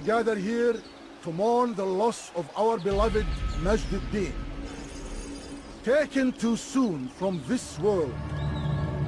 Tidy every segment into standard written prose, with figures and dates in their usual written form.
gather here to mourn the loss of our beloved Majd-ud-Din. Taken too soon from this world.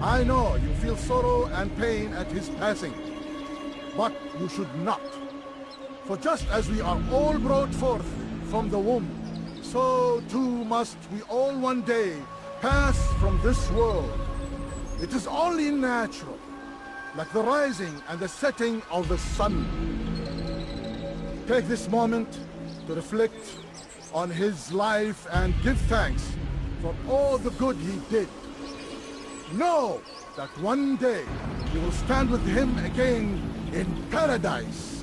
I know you feel sorrow and pain at his passing, but you should not. For just as we are all brought forth from the womb, so too must we all one day pass from this world. It is only natural, like the rising and the setting of the sun. Take this moment to reflect on his life and give thanks for all the good he did. Know that one day you will stand with him again in paradise.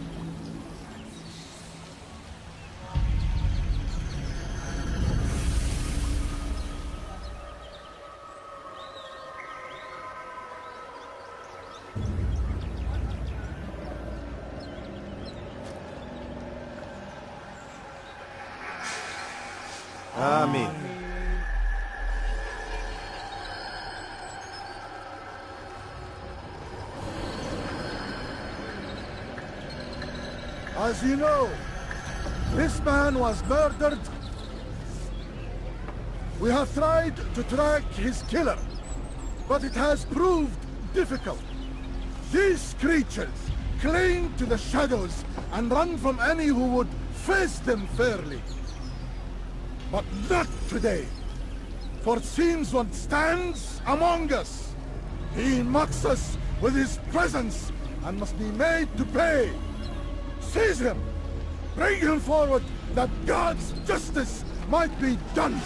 Amen. As you know, this man was murdered. We have tried to track his killer, but it has proved difficult. These creatures cling to the shadows and run from any who would face them fairly. But not today, for it seems one stands among us. He mocks us with his presence and must be made to pay. Seize him! Bring him forward that God's justice might be done!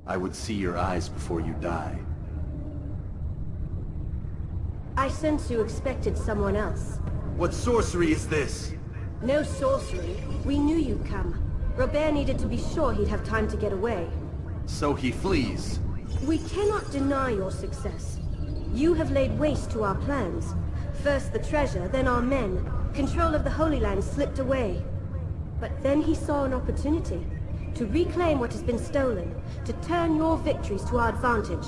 I would see your eyes before you die. I sense you expected someone else. What sorcery is this? No sorcery. We knew you'd come. Robert needed to be sure he'd have time to get away. So he flees. We cannot deny your success. You have laid waste to our plans. First the treasure, then our men. Control of the Holy Land slipped away. But then he saw an opportunity. To reclaim what has been stolen. To turn your victories to our advantage.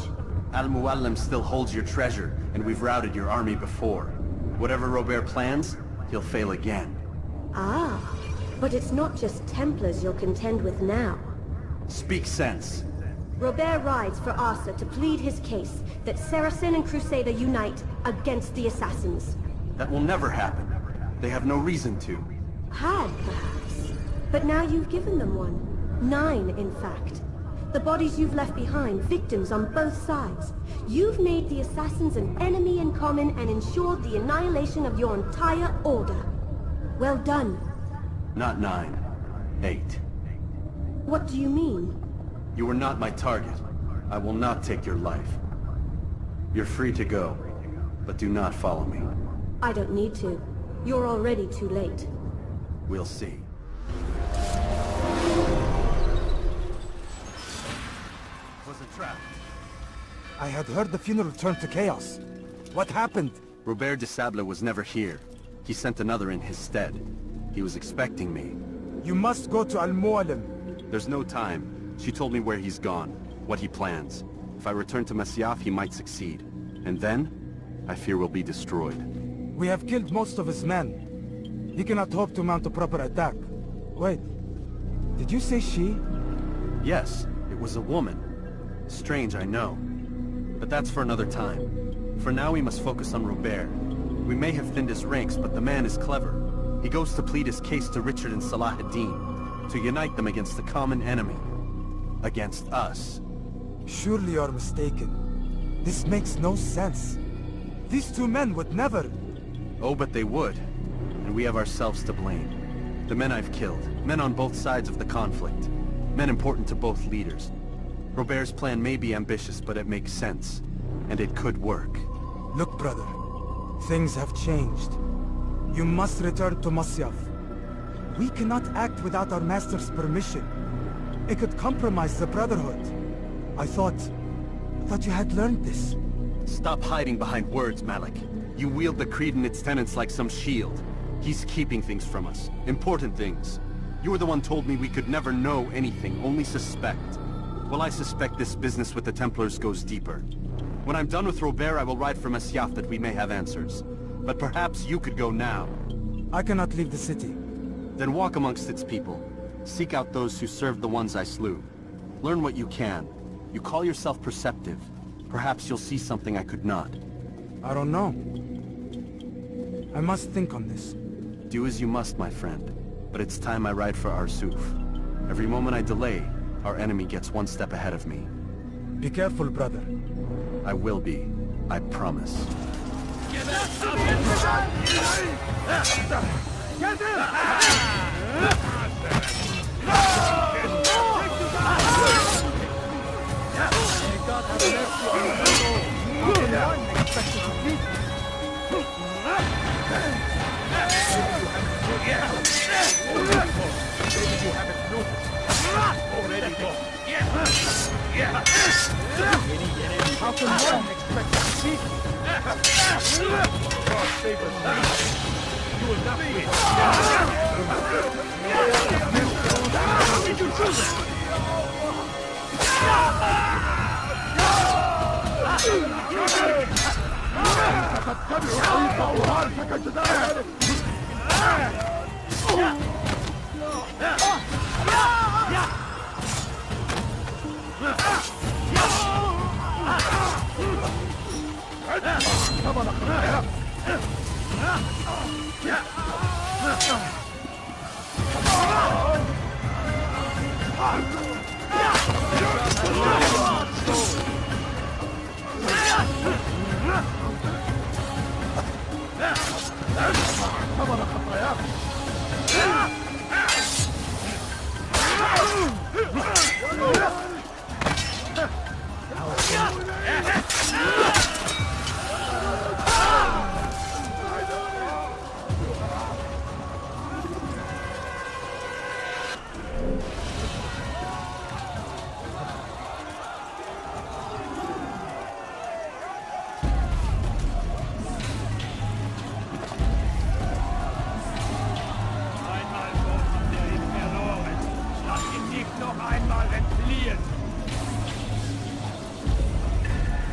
Al-Muallim still holds your treasure, and we've routed your army before. Whatever Robert plans, he'll fail again. Ah, but it's not just Templars you'll contend with now. Speak sense. Robert rides for Arthur to plead his case that Saracen and Crusader unite against the Assassins. That will never happen. They have no reason to. Had, perhaps. But now you've given them one. 9, in fact. The bodies you've left behind, victims on both sides. You've made the Assassins an enemy in common and ensured the annihilation of your entire order. Well done. Not 9. 8. What do you mean? You were not my target. I will not take your life. You're free to go, but do not follow me. I don't need to. You're already too late. We'll see. Was a trap. I had heard the funeral turned to chaos. What happened? Robert de Sable was never here. He sent another in his stead. He was expecting me. You must go to Al-Mu'alim. There's no time. She told me where he's gone, what he plans. If I return to Masyaf, he might succeed. And then, I fear we'll be destroyed. We have killed most of his men. He cannot hope to mount a proper attack. Wait, did you say she? Yes, it was a woman. Strange, I know. But that's for another time. For now we must focus on Robert. We may have thinned his ranks, but the man is clever. He goes to plead his case to Richard and Salah ad-Din, to unite them against the common enemy. Against us. Surely you're mistaken. This makes no sense. These two men would never... Oh, but they would. And we have ourselves to blame. The men I've killed, men on both sides of the conflict. Men important to both leaders. Robert's plan may be ambitious, but it makes sense. And it could work. Look, brother. Things have changed. You must return to Masyaf. We cannot act without our master's permission. It could compromise the Brotherhood. I thought you had learned this. Stop hiding behind words, Malik. You wield the creed and its tenets like some shield. He's keeping things from us. Important things. You were the one told me we could never know anything, only suspect. Well, I suspect this business with the Templars goes deeper. When I'm done with Robert, I will ride for Masyaf that we may have answers. But perhaps you could go now. I cannot leave the city. Then walk amongst its people. Seek out those who served the ones I slew. Learn what you can. You call yourself perceptive. Perhaps you'll see something I could not. I don't know. I must think on this. Do as you must, my friend. But it's time I ride for Arsuf. Every moment I delay, our enemy gets one step ahead of me. Be careful, brother. I will be. I promise. How can one expect to see? You will not be. How did you choose it?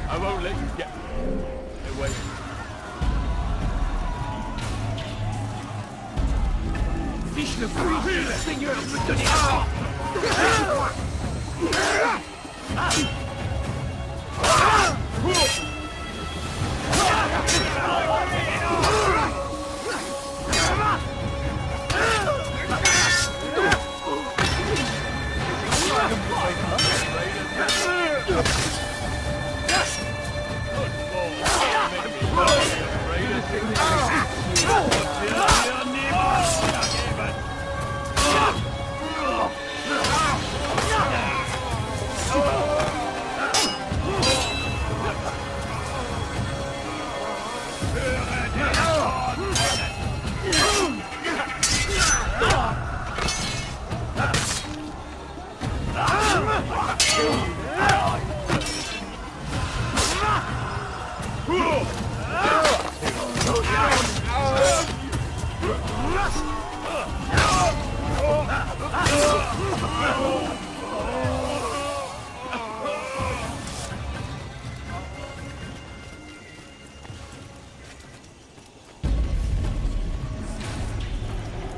I won't let you get away. Fiche le fruit, Seigneur, me donner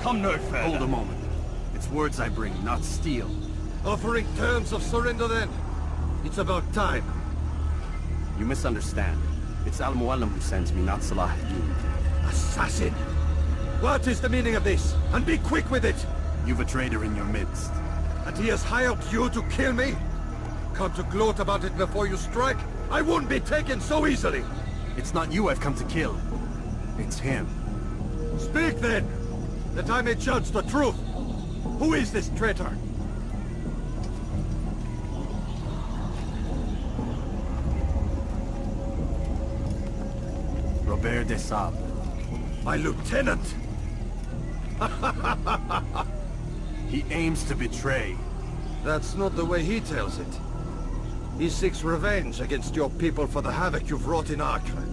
Come no further. Hold a moment. It's words I bring, not steel. Offering terms of surrender then? It's about time. You misunderstand. It's Al-Mualim who sends me, not Salah ad-Din. Assassin! What is the meaning of this? And be quick with it! You've a traitor in your midst. And he has hired you to kill me? Come to gloat about it before you strike? I won't be taken so easily! It's not you I've come to kill. It's him. Speak then, that I may judge the truth. Who is this traitor? Robert de Sable. My lieutenant! He aims to betray. That's not the way he tells it. He seeks revenge against your people for the havoc you've wrought in Acre.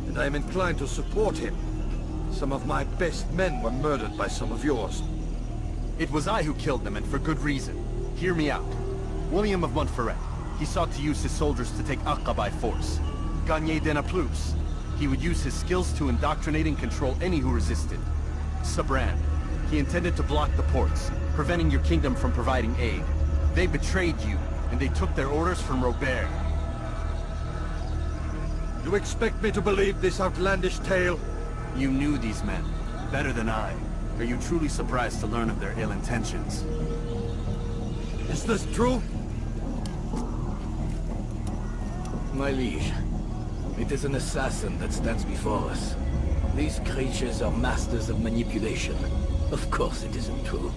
And I am inclined to support him. Some of my best men were murdered by some of yours. It was I who killed them, and for good reason. Hear me out. William of Montferrat. He sought to use his soldiers to take Acre by force. Gagné de Naplouse. He would use his skills to indoctrinate and control any who resisted. Sabran. He intended to block the ports, preventing your kingdom from providing aid. They betrayed you, and they took their orders from Robert. You expect me to believe this outlandish tale? You knew these men, better than I. Are you truly surprised to learn of their ill intentions? Is this true? My liege, it is an assassin that stands before us. These creatures are masters of manipulation. Of course it isn't true.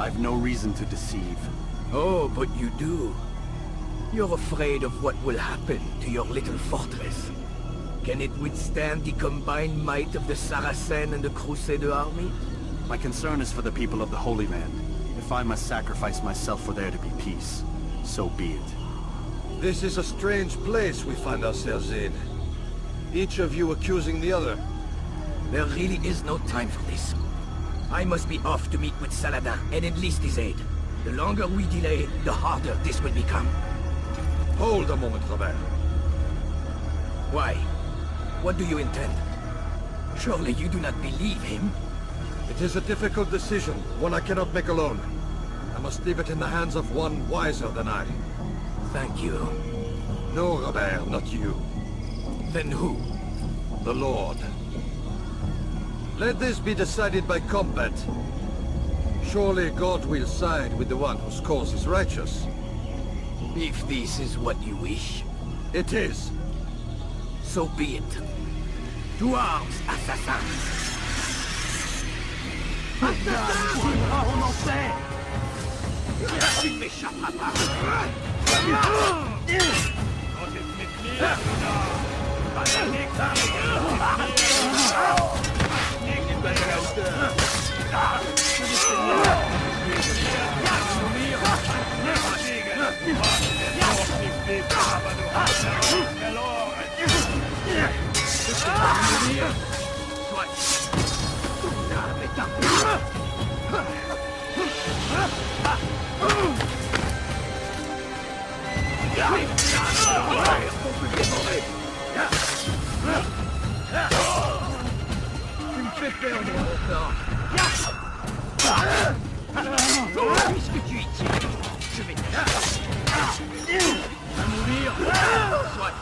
I've no reason to deceive. Oh, but you do. You're afraid of what will happen to your little fortress. Can it withstand the combined might of the Saracen and the Crusader army? My concern is for the people of the Holy Land. If I must sacrifice myself for there to be peace, so be it. This is a strange place we find ourselves in. Each of you accusing the other. There really is no time for this. I must be off to meet with Saladin and enlist his aid. The longer we delay, the harder this will become. Hold a moment, Robert. Why? What do you intend? Surely you do not believe him? It is a difficult decision, one I cannot make alone. I must leave it in the hands of one wiser than I. Thank you. No, Robert, not you. Then who? The Lord. Let this be decided by combat. Surely God will side with the one whose cause is righteous. If this is what you wish, It is. so be it. To arms, assassins! Tu m'échapperas pas! Tu me fais perdre mon temps. Puisque tu y tiens, je vais te à mourir. Soit.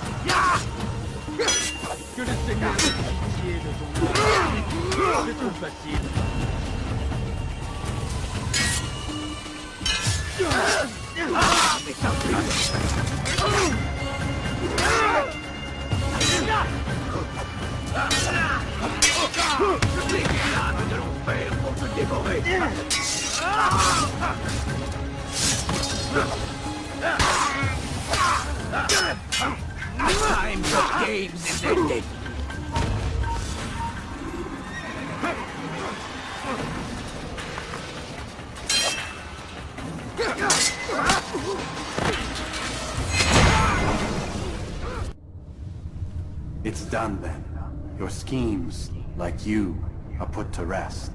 Que le Seigneur ait pitié de ton âme. C'est tout facile. Mais ça les flammes de l'enfer vont te dévorer. Time for games is ended. It's done then. Your schemes, like you, are put to rest.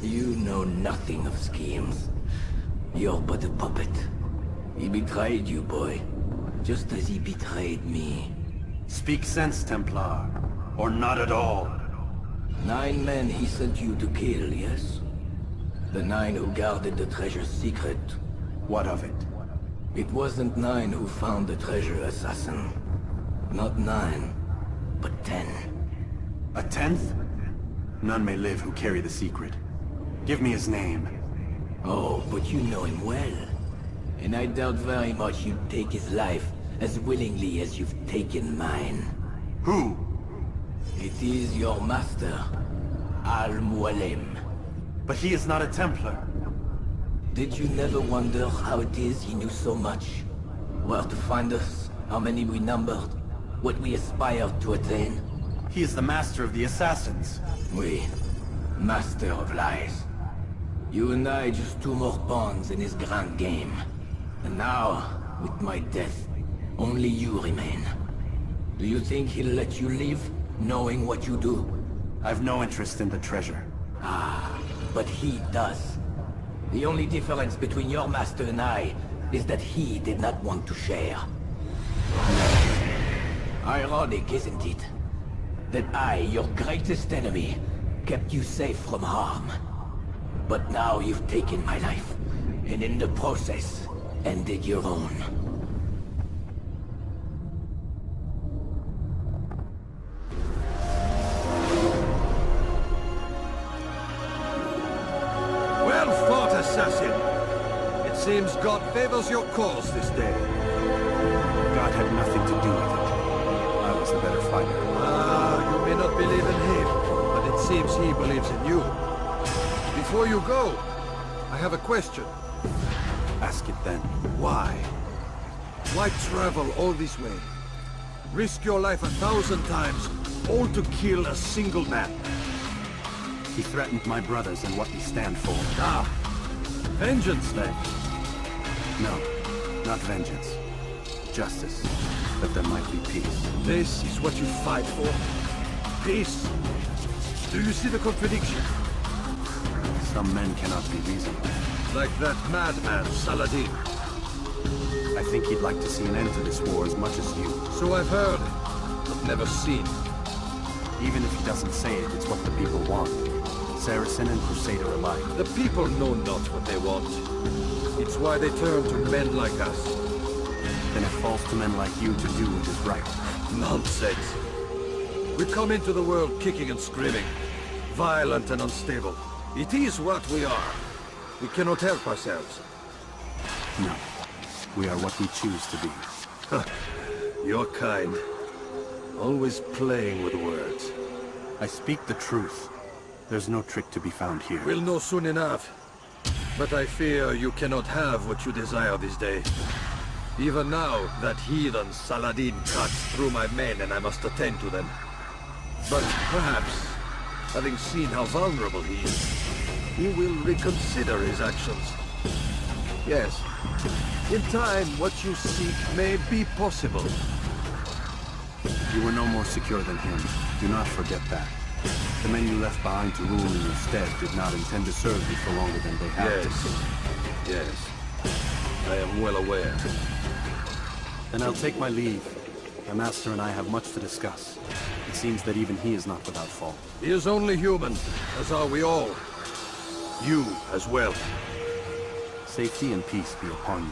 You know nothing of schemes. You're but a puppet. He betrayed you, boy. Just as he betrayed me. Speak sense, Templar. Or not at all. 9 men he sent you to kill, yes? The 9 who guarded the treasure's secret. What of it? It wasn't 9 who found the treasure, assassin. Not 9, but 10. A 10th? None may live who carry the secret. Give me his name. Oh, but you know him well. And I doubt very much you'd take his life as willingly as you've taken mine. Who? It is your master, Al-Mualim. But he is not a Templar. Did you never wonder how it is he knew so much? Where to find us, how many we numbered, what we aspired to attain? He is the master of the assassins. We, master of lies. You and I just 2 more pawns in his grand game. And now, with my death, only you remain. Do you think he'll let you live, knowing what you do? I've no interest in the treasure. Ah, but he does. The only difference between your master and I is that he did not want to share. Ironic, isn't it? That I, your greatest enemy, kept you safe from harm. But now you've taken my life, and in the process, ended your own. Well fought, assassin! It seems God favors your cause this day. God had nothing to do with it. I was the better fighter. Ah, you may not believe in him, but it seems he believes in you. Before you go, I have a question. Ask it then. Why? Why travel all this way? Risk your life 1,000 times, all to kill a single man. He threatened my brothers and what we stand for. Ah, vengeance then. No, not vengeance. Justice, that there might be peace. This is what you fight for? Peace? Do you see the contradiction? Some men cannot be reasonable. Like that madman, Saladin. I think he'd like to see an end to this war as much as you. So I've heard, but never seen. Even if he doesn't say it, it's what the people want. Saracen and Crusader alike. The people know not what they want. It's why they turn to men like us. Then it falls to men like you to do what is right. Nonsense. We come into the world kicking and screaming. Violent and unstable. It is what we are. We cannot help ourselves. No. We are what we choose to be. Your kind. Always playing with words. I speak the truth. There's no trick to be found here. We'll know soon enough. But I fear you cannot have what you desire this day. Even now, that heathen Saladin cuts through my men and I must attend to them. But perhaps, having seen how vulnerable he is, he will reconsider his actions. Yes, in time, what you seek may be possible. You were no more secure than him. Do not forget that. The men you left behind to rule in your stead did not intend to serve you for longer than they have to. Yes. I am well aware. Then I'll take my leave. My master and I have much to discuss. It seems that even he is not without fault. He is only human, as are we all. You as well. Safety and peace be upon you.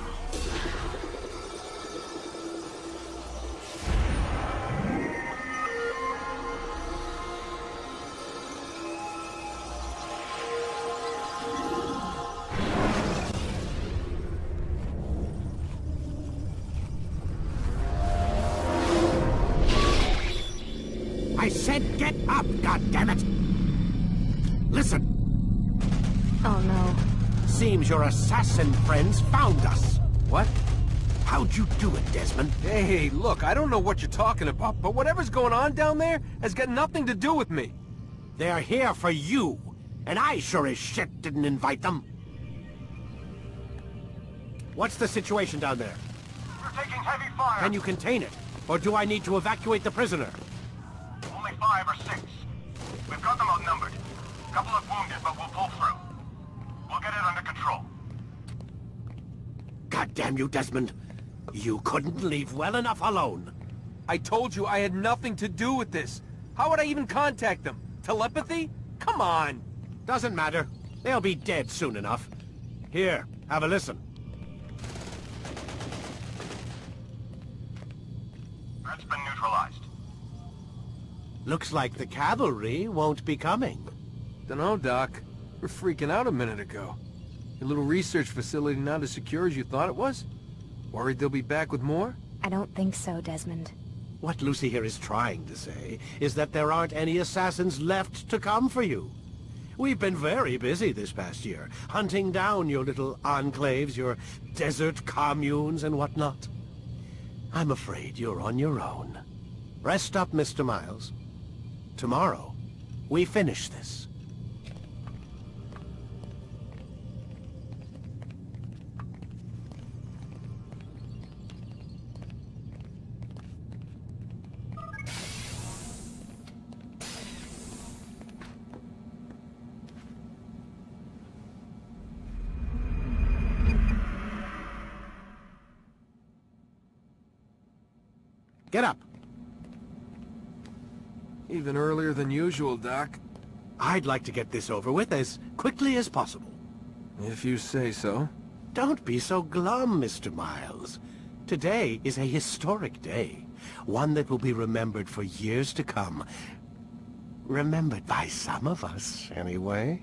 I said get up, goddammit! Listen! Oh no. Seems your assassin friends found us. What? How'd you do it, Desmond? Hey, look, I don't know what you're talking about, but whatever's going on down there has got nothing to do with me. They're here for you, and I sure as shit didn't invite them. What's the situation down there? We're taking heavy fire. Can you contain it? Or do I need to evacuate the prisoner? Only 5 or 6. We've got them outnumbered. Couple of wounded, but we'll pull through. We'll get it under control. God damn you, Desmond. You couldn't leave well enough alone. I told you I had nothing to do with this. How would I even contact them? Telepathy? Come on! Doesn't matter. They'll be dead soon enough. Here, have a listen. That's been neutralized. Looks like the cavalry won't be coming. Dunno, Doc. We're freaking out a minute ago. Your little research facility not as secure as you thought it was? Worried they'll be back with more? I don't think so, Desmond. What Lucy here is trying to say is that there aren't any assassins left to come for you. We've been very busy this past year, hunting down your little enclaves, your desert communes and whatnot. I'm afraid you're on your own. Rest up, Mr. Miles. Tomorrow, we finish this. Get up. Even earlier than usual, Doc. I'd like to get this over with as quickly as possible. If you say so. Don't be so glum, Mr. Miles. Today is a historic day. One that will be remembered for years to come. Remembered by some of us, anyway.